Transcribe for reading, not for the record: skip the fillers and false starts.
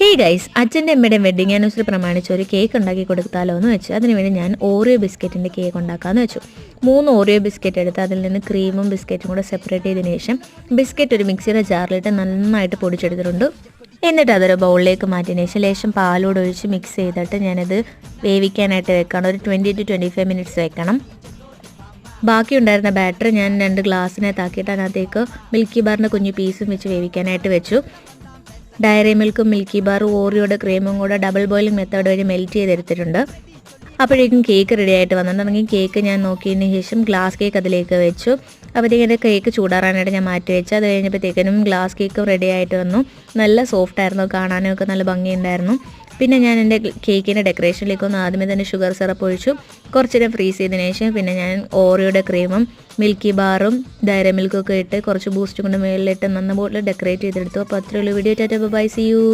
Hey guys, അച്ഛൻ്റെ അമ്മയുടെയും wedding anniversary പ്രമാണിച്ച് ഒരു കേക്ക് ഉണ്ടാക്കി കൊടുത്താലോ എന്ന് വെച്ചു. അതിനുവേണ്ടി ഞാൻ ഓറിയോ ബിസ്ക്കറ്റിൻ്റെ കേക്ക് ഉണ്ടാക്കാമെന്ന് വെച്ചു. 3 ഓറിയോ ബിസ്ക്കറ്റ് എടുത്ത് അതിൽ നിന്ന് ക്രീമും ബിസ്ക്കറ്റും കൂടെ സെപ്പറേറ്റ് ചെയ്തതിന് ശേഷം ബിസ്ക്കറ്റ് ഒരു മിക്സിയുടെ ജാറിലിട്ട് നന്നായിട്ട് പൊടിച്ചെടുത്തിട്ടുണ്ട്. എന്നിട്ട് അതൊരു ബൗളിലേക്ക് മാറ്റിയതിന് ശേഷം ലേശം പാലോട് ഒഴിച്ച് മിക്സ് ചെയ്തിട്ട് ഞാനത് വേവിക്കാനായിട്ട് വെക്കണം. ഒരു 20 to 25 മിനിറ്റ്സ് വെക്കണം. ബാക്കി ഉണ്ടായിരുന്ന ബാറ്റർ ഞാൻ 2 ഗ്ലാസ്സിനകത്താക്കിയിട്ട് അതിനകത്തേക്ക് മിൽക്കി ബാറിൻ്റെ കുഞ്ഞു പീസും വെച്ച് വേവിക്കാനായിട്ട് വെച്ചു. ഡയറി മിൽക്കും മിൽക്കി ബാറും ഓറിയോയുടെ ക്രീമും കൂടെ ഡബിൾ ബോയിലിംഗ് മെത്തേഡ് വഴി മെൽറ്റ് ചെയ്തെടുത്തിട്ടുണ്ട്. അപ്പോഴേക്കും കേക്ക് റെഡി ആയിട്ട് വന്നിട്ടുണ്ടെങ്കിൽ കേക്ക് ഞാൻ നോക്കിയതിന് ശേഷം ഗ്ലാസ് കേക്ക് അതിലേക്ക് വെച്ചു. അപ്പോഴത്തേക്കും കേക്ക് ചൂടാറാനായിട്ട് ഞാൻ മാറ്റി വെച്ചു. അത് കഴിഞ്ഞപ്പോഴത്തേക്കിനും ഗ്ലാസ് കേക്കും റെഡി ആയിട്ട് വന്നു. നല്ല സോഫ്റ്റ് ആയിരുന്നു, കാണാനും ഒക്കെ നല്ല ഭംഗിയുണ്ടായിരുന്നു. പിന്നെ ഞാൻ എൻ്റെ കേക്കിൻ്റെ ഡെക്കറേഷനിലേക്കൊന്ന് ആദ്യമേ തന്നെ ഷുഗർ സിറപ്പ് ഒഴിച്ചു. കുറച്ച് നേരം ഫ്രീസ് ചെയ്തതിന് ശേഷം പിന്നെ ഞാൻ ഓറിയോയുടെ ക്രീമും മിൽക്കി ബാറും ഡയറി മിൽക്കൊക്കെ ഇട്ട് കുറച്ച് ബൂസ്റ്റ് കൊണ്ട് മുകളിലിട്ട് നന്ന ബോട്ടിൽ ഡെക്കറേറ്റ് ചെയ്തെടുത്തു. അപ്പോൾ അത്രയുള്ള video. Tata bye, see U.